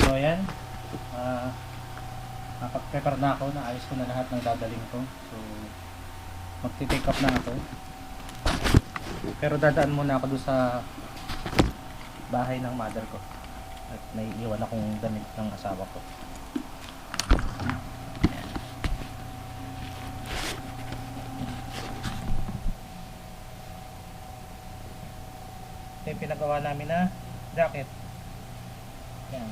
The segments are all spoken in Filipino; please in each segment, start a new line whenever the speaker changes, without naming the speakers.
So ayan, nakapag-prepare na ako, naayos ko na lahat ng dadaling ko. So magti-take off na ako. Pero dadaan muna ako doon sa bahay ng mother ko. At may iwan akong damit ng asawa ko. Ito yung pinagawa namin na jacket. Yan.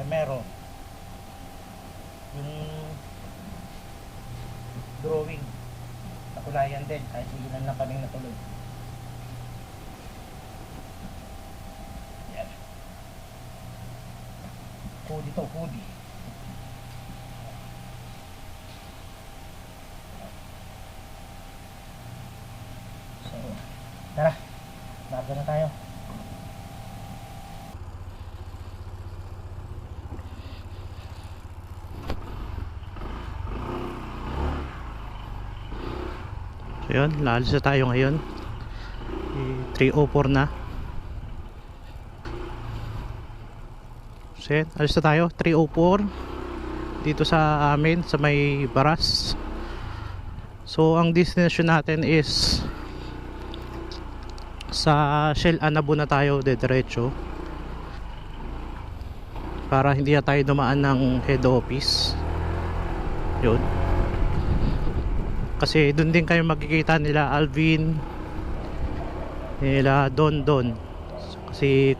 Meron. Yung drawing. Nakulayan din kahit ilan lang kaming natuloy. Yan. Hoodie to, hoodie. So, tara. Laga na tayo. So yun, laalis na tayo ngayon. 3:04 na. So yun, alis na tayo 3:04 dito sa amin sa may Baras. So ang destination natin is sa Shell Anabu na tayo diretso, para hindi na tayo dumaan ng head office. Yun, kasi doon din kayo magkikita nila Alvin, nila Don, kasi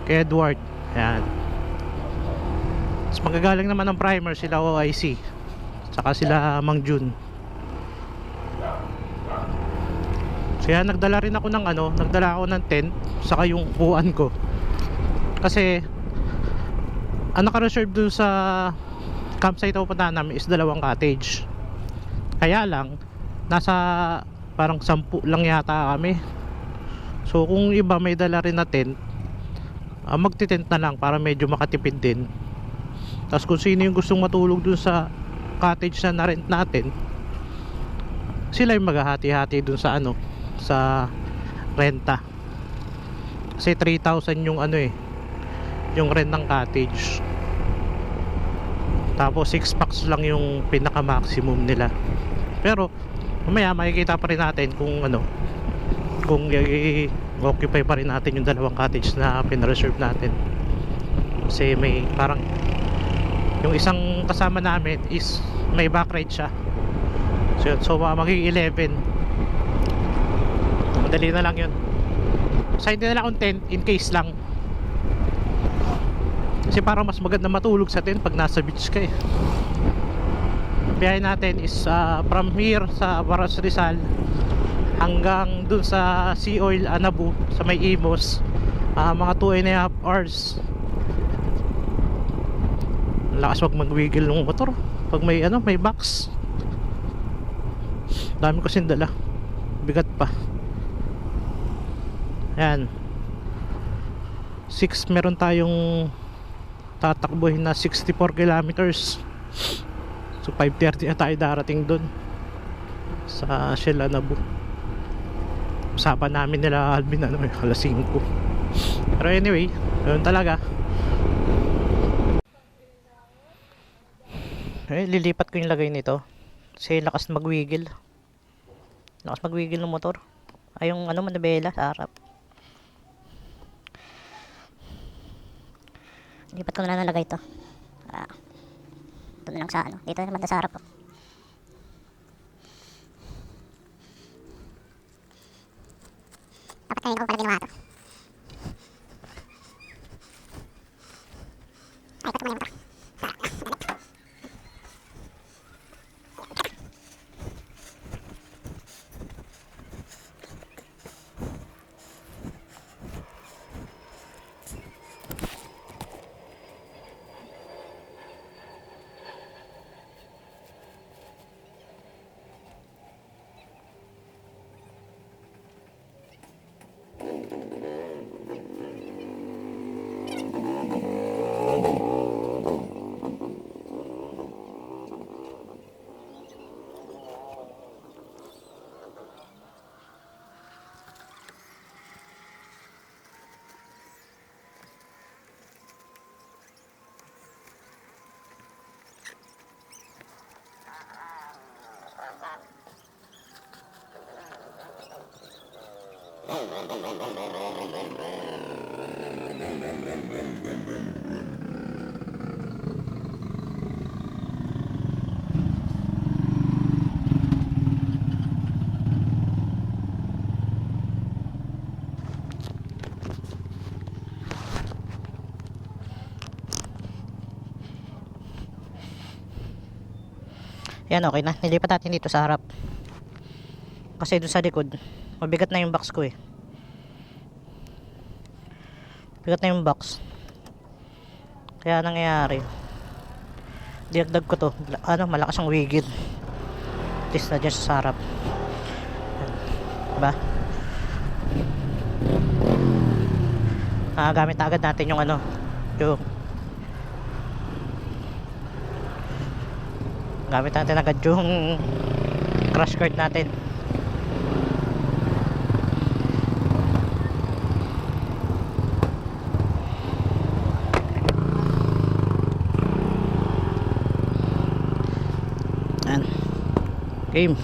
kay Edward. Yan. Tapos magagaling naman ng primer sila OIC, saka sila Mang Jun. So yan, nagdala rin ako ng nagdala ako ng tent, saka yung upuan ko. Kasi ang naka-reserve dun sa campsite na pupuntahan namin is 2 cottage. Kaya lang, nasa parang 10 lang yata kami. So kung iba may dala rin na tent, magti-tent na lang para medyo makatipid din. Tapos kung sino yung gustong matulog dun sa cottage na na-rent natin, sila yung maghahati-hati dun sa sa renta. Kasi 3,000 yung yung rent ng cottage. Tapos 6 packs lang yung pinaka maximum nila. Pero mamaya makikita pa rin natin kung kung i-occupy pa rin natin yung 2 cottage na pina-reserve natin. Kasi may parang yung isang kasama namin is may back ride siya. So magiging 11. Madali na lang yun. So hindi na lang akong tent in case lang, kasi parang mas maganda matulog sa tent pag nasa beach ka eh. Biyahe natin is from here sa Baras Rizal hanggang dun sa Sea Oil Anabu sa may Imos, mga 2.5 hours. Lakas wag mag-wiggle ng motor pag may may box. Dami ko sindala, bigat pa. Yan, 6 meron tayong tatakbuhin na 64 kilometers. So 5:30 na tayo darating dun sa Shell Anabu. Usapan namin nila Alvin alas 5. Pero anyway, yun talaga. Lilipat ko yung lagay nito kasi lakas magwiggle. Lakas magwiggle ng motor. Ay yung manabela sa harap. Lipat ko na lang nalagay ito. Ito na lang sa dito naman sa harap. Dapat kayo ko pala ginawa ito. Ay, ito mo yung motor.
Yan, okay na. Nilipat natin dito sa harap. Kasi doon sa likod, mabigat na yung box ko eh. Bigat na yung box. Kaya nangyayari, dinagdag ko to. Malakas ang wigid. At least na dyan sa harap. Yan. Diba? Gamit na agad natin yung yung gamit natin agad yung crash guard natin. Yan. Game.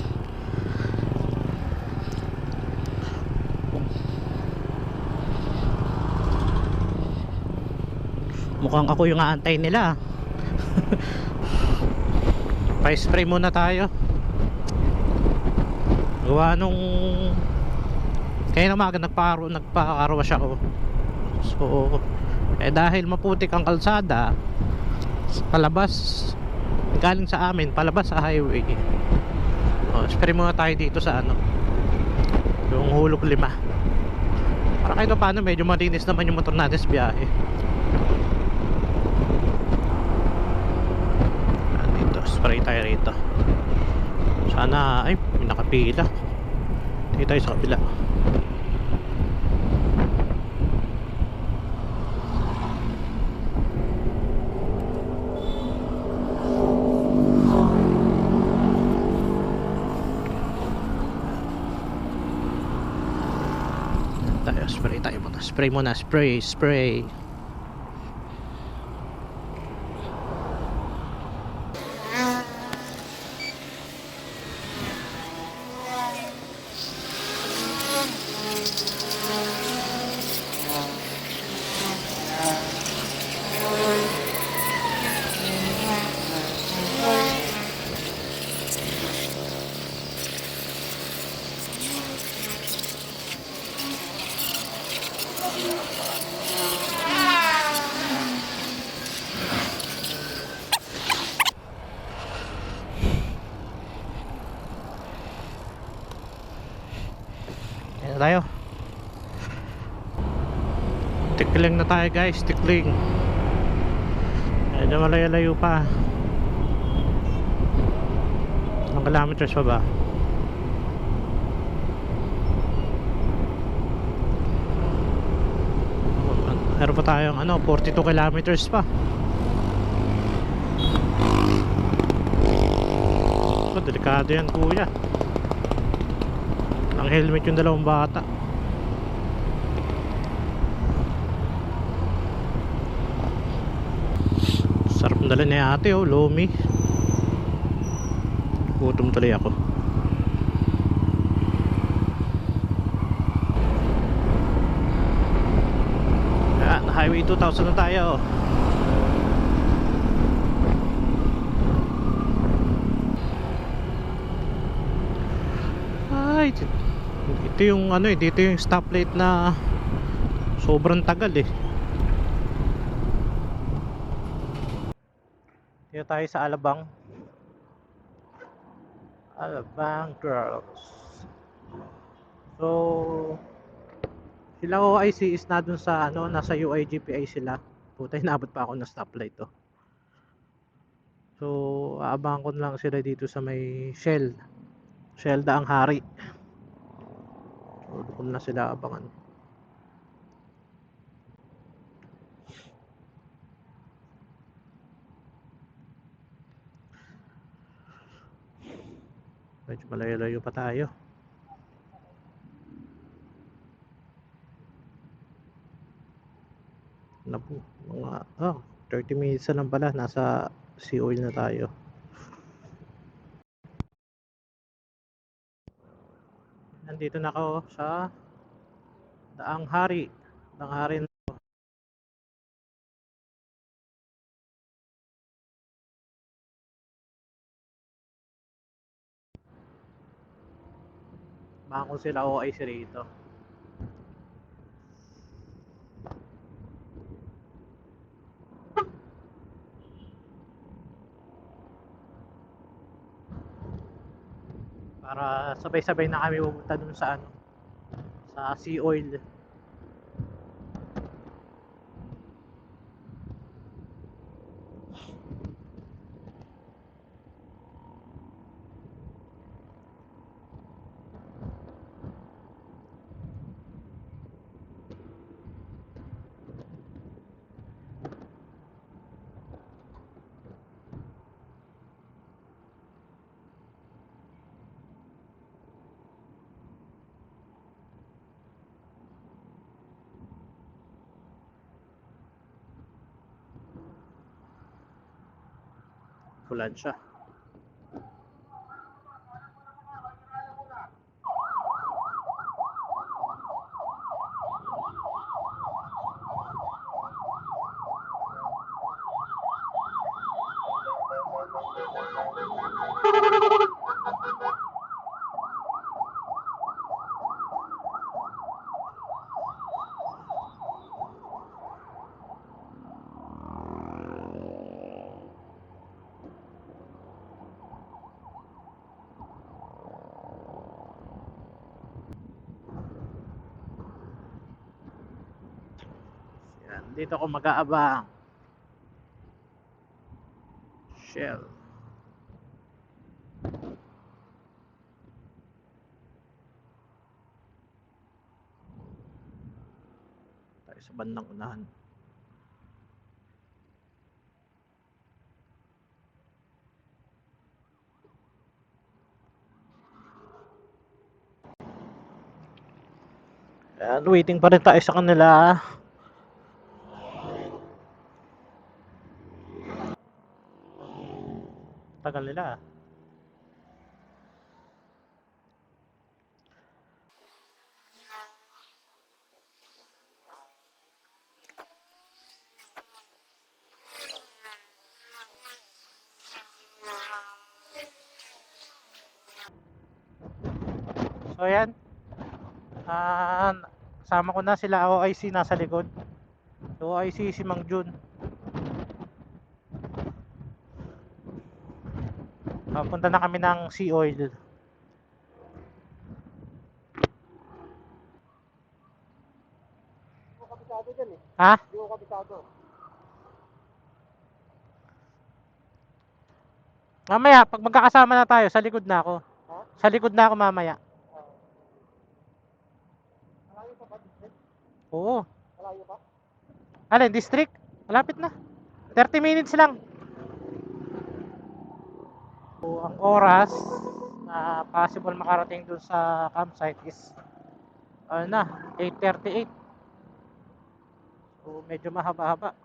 Mukhang ako yung aantay nila.
Pa-spray muna tayo. Gawa nung kaya na umaga nagpa-carwash ako. So dahil maputik ang kalsada palabas galing sa amin, palabas sa highway. Spray muna tayo dito sa yung hulog 5 para kahit paano medyo malinis naman yung motor natin sa biyahe. Spray tayo rito. Sana ay may nakapila. Dito tayo sa kabila. Spray tayo muna. Spray muna. Spray. Ayan na tayo. Tikling na tayo guys. Tikling. Medyo malayo-layo pa. Ilang kilometers pa ba? Meron pa tayong 42 kilometers pa. So delikado yan kuya. Ang helmet yung dalawang bata. Sarap na dala ni ate lomi. Gutom tuloy ako. Yan, highway 2000 na tayo. Ay, ito yung dito yung stoplight na sobrang tagal eh. Dito tayo sa Alabang Girls. So sila OIC is na dun sa nasa UIGPI sila. Puta, inabot pa ako ng stoplight to. So aabangan ko lang sila dito sa may Shell Daang Hari. So doon na sila abangan. Medyo malayo-layo pa tayo. Naku, mga 30 minutes na lang pala. Nasa sea oil na tayo. Nandito na ako sa Daang Hari. Daang Hari na to. Baka kung sila OIC rito. Para sabay-sabay na kami pupunta dun sa ano, sa Sea Oil. Fulan siya. Yan, dito ako mag-aabang. Shell. Tayo sa bandang unahan. Ayan, waiting pa rin tayo sa kanila. Tagal nila. So yan. Kasama ko na sila OIC nasa likod. So OIC si Mang Jun. Punta na kami ng Sea Oil. Ha?
Hindi ko kabisado.
Mamaya, pag magkakasama na tayo, sa likod na ako.
Ha?
Sa likod na ako mamaya.
Malayo pa ba district?
Oo.
Malayo pa?
Alin, district? Malapit na. 30 minutes lang. So, ang oras na possible makarating dun sa campsite is ano na, 8:38. So, medyo mahaba-haba.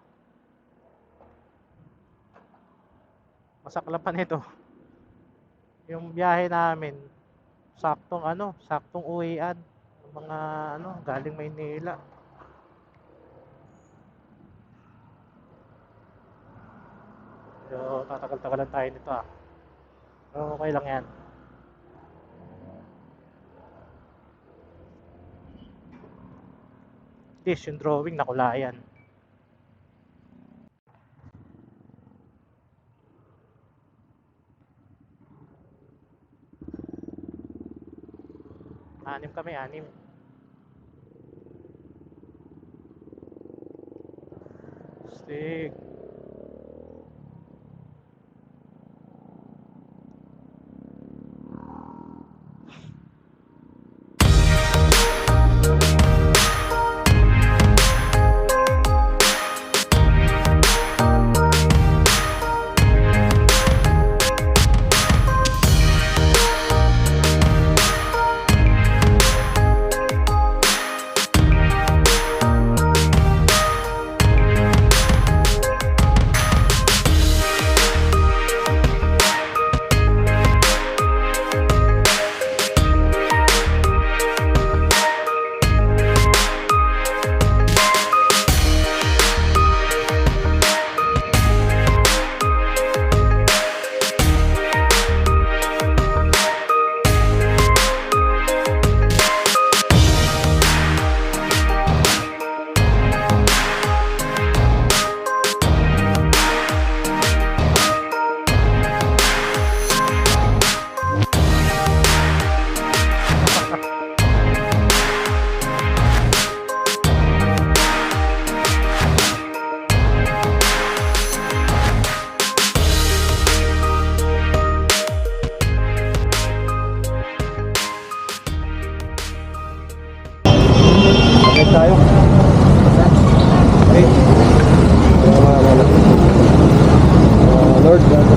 Masaklap pa nito. Yung biyahe namin, saktong uwian. Mga galing Maynila. So, tatagal-tagalan tayo nito ah. So, okay lang yan. This, yung drawing, nakulayan. Anim kami, anim. Stick.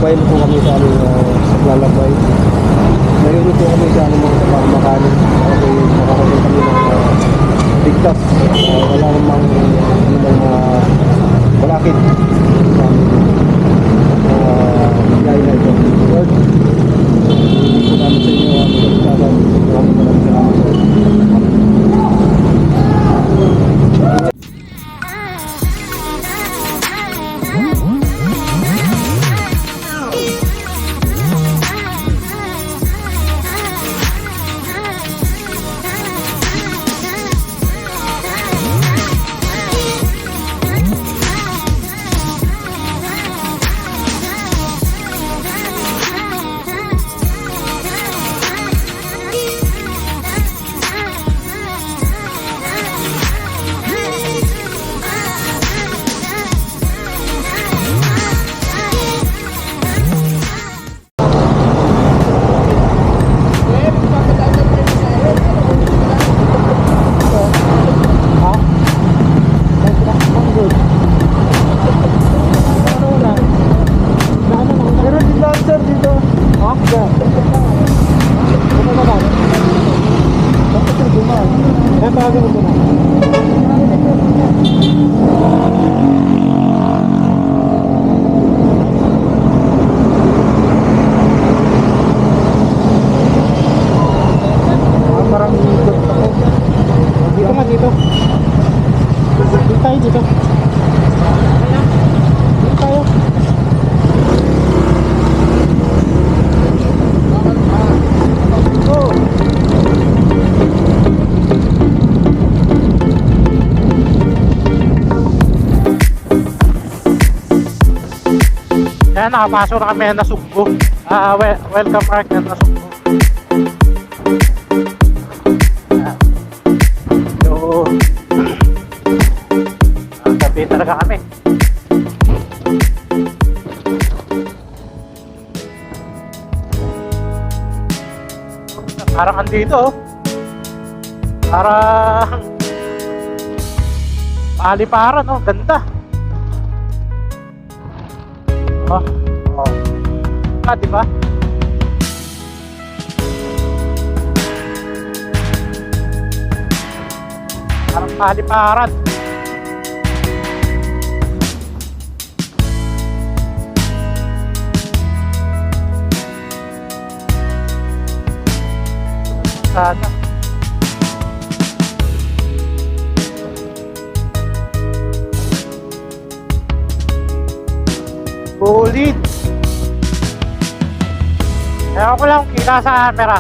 Nagbabayad po kami sa aming paglalakbay. Ngayon po kami sa aming mga makanin. Kasi makakaroon kami ng bigtas. Wala namang balakid sa aming biyahe na ito. Lord, hindi po namin sa inyo ang magkakasalan. Maraming salamat sa
Kaya nakapasok na kami na Nasugbo. Welcome park na Nasugbo. So, gabi talaga kami. Parang andito oh. Parang paliparan oh, ganda. Oh, oh. Ah, di ba? Parang paliparan. Sana. Ulit. Ewan ko lang kita sa camera.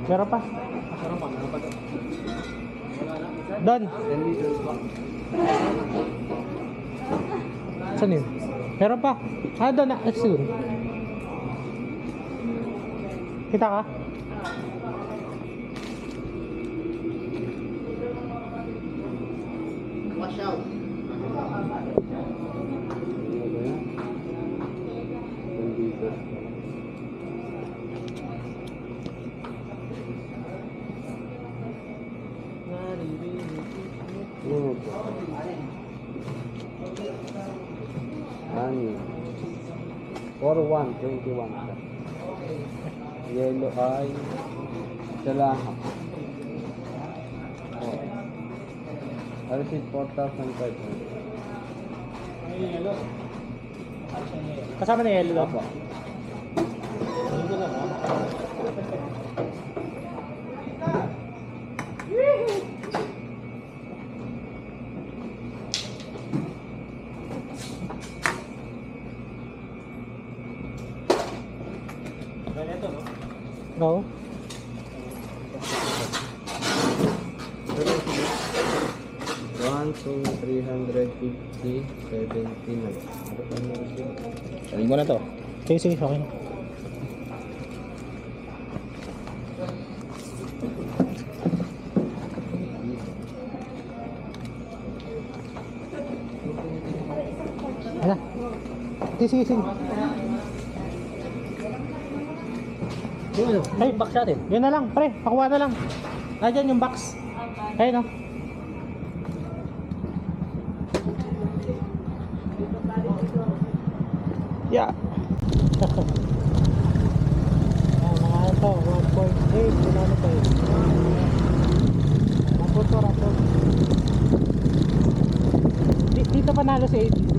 Meron pa? Doon.
10 liters ba?
Saan yun? Meron pa? Ah, doon na. Siguro. Kita ka?
Wash out.
Ano ba yun? 10 liters. Ano ba? Ano? 4-1, 21. Yellow ay salaha. Oh. Receipt 4,500.
Kasama na yellow.
Apa.
No?
One, two, 350, 70 na. Ano pa na receipt? Sabi mo na to.
Sige, sige. Okay. Ala. Sige, sige, sige.
Yung ano?
Ay, box natin. Yun na lang, pre. Pakuha na lang. Nandiyan yung box. Ayun, no? Yeah. Mga ito, 1.8. Ano to eh? Rapor. Dito panalo si ATC.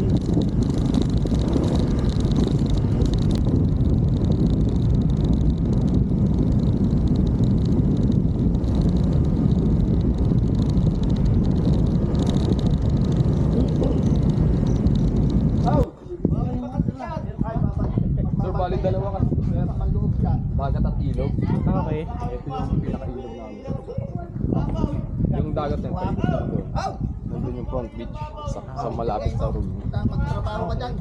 Sir, bali dalawa kasi. Dagat at ilog.
Okay.
Ito yung pinaka-ilog namin. Yung dagat ng paikot lang doon. Nandun yung front beach sa malapit sa room.
Magtrabaho ka dyan.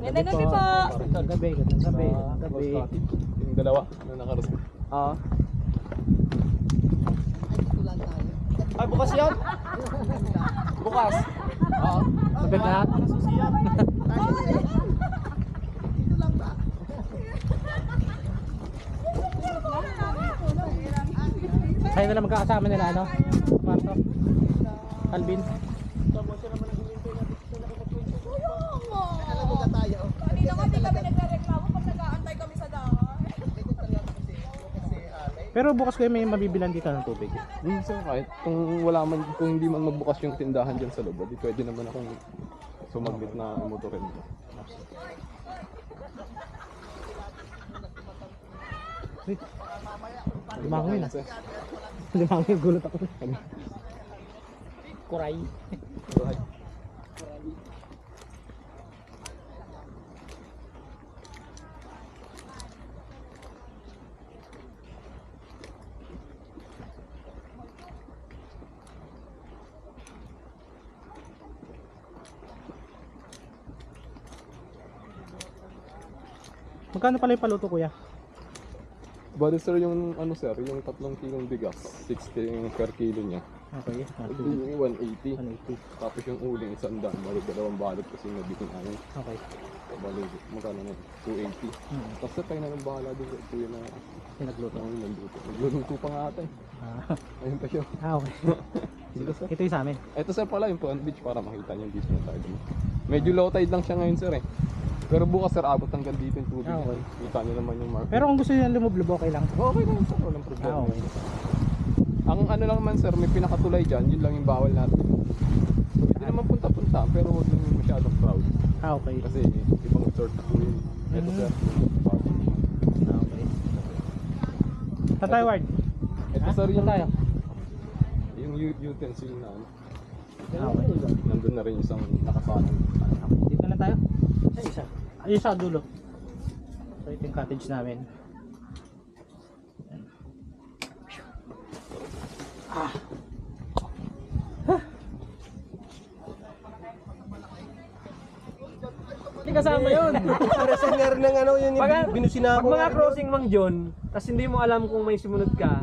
Gandang gabi po.
Gabi.
Yung dalawa na nakaroon. Ah.
Ay, bukas yan. Bukas.
Oo.
Gabi lahat. Kayo na lang magkakasama nila, ano? Kwarto. Alvin.
Kanina nga, di kami nagre-reklamo pag nag-aantay kami sa daan.
Pero bukas kayo may mabibilan dito ng tubig.
Minsan kahit kung hindi man magbukas yung tindahan dyan sa loob, di pwede naman akong sumaglit na motorin ko.
Lumangin ah. Lumangin, gulot ako. Kuray. Magkano pala yung paluto, kuya?
Bali sir, yung ano sir, yung 3 kilong bigas, 60 per kilo niya.
Okay.
Yung 180.
180.
Tapos yung uling 100, bali 2 balot kasi nabitin namin.
Okay.
Bali, magkano na? 280. Tapos sir, tayo na lang bahala doon sa kuya na
Pinagluto.
nagluto. Nagluluto pa nga ata eh.
Ah,
Ayun pa siya.
okay.
Dito sir.
Ito yung sa amin.
Ito sir pala yung front beach para makita niyo yung beach na tayo dun. Medyo low tide lang siya ngayon sir eh. Pero bukas sir, abot hanggang dito yung tubig.
Okay.
Kita niyo naman yung market.
Pero kung gusto nyo lumublob, okay lang.
Okay lang sir, walang problema.
Okay.
Ang ano lang man sir, may pinakatulay dyan, yun lang yung bawal natin. Hindi naman punta-punta, pero huwag lang yung masyadong crowd.
Okay.
Kasi ibang resort na po yun. Ito sir,
Okay. Saan tayo, Ward?
ito
Ha?
sir
Saan
yung,
tayo?
yung utensil na ano.
Okay.
Nandun na rin yung isang nakasanang.
Dito na tayo. Ayun sa dulo. So ito yung cottage namin.
Hindi kasama yun.
Parang nga rin ng ano, yun yung binusina
Pag mga crossing Mang John, tapos hindi mo alam kung may sumunod ka,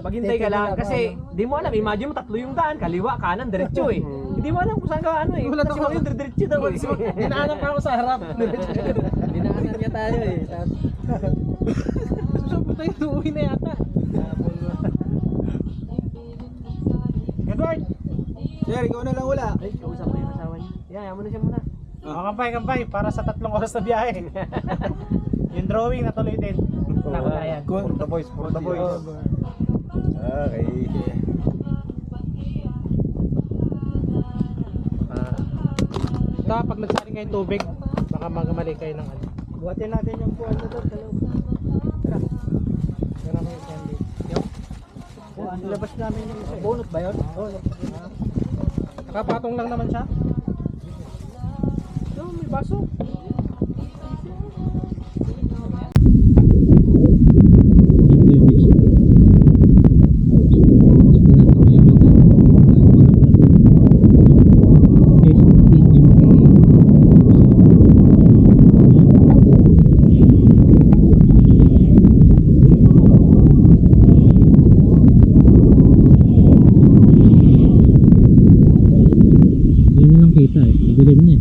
maghintay ka lang kasi di mo alam, imagine mo tatlo yung daan, kaliwa, kanan, diretso eh. Hindi mo alam kung saan ka ano eh. Kasi mo yung diretso daw eh.
Dinaanan pa ako sa harap.
Dinaanan niya tayo eh.
Sabi tayo, uuwi na yata.
Edward!
Sir, ikaw na lang wala.
Ay, kausap mo yung asawa niya. Yeah, mo na siya muna.
Kampay, para sa 3 oras na biyahe. Yung drawing natuloy din. Nakulayan.
For the boys. Okay.
Ito, pag nagsaling kayong tubig, baka magamali kayo ng ano.
Buhatin natin yung buwan na doon sa loob.
Tara mo yung candy.
Labas namin yung isa. Bonus ba yun? Oo.
Nakapatong lang naman siya.
No, may baso.
Hindi nyo lang kita eh. Dilim na eh.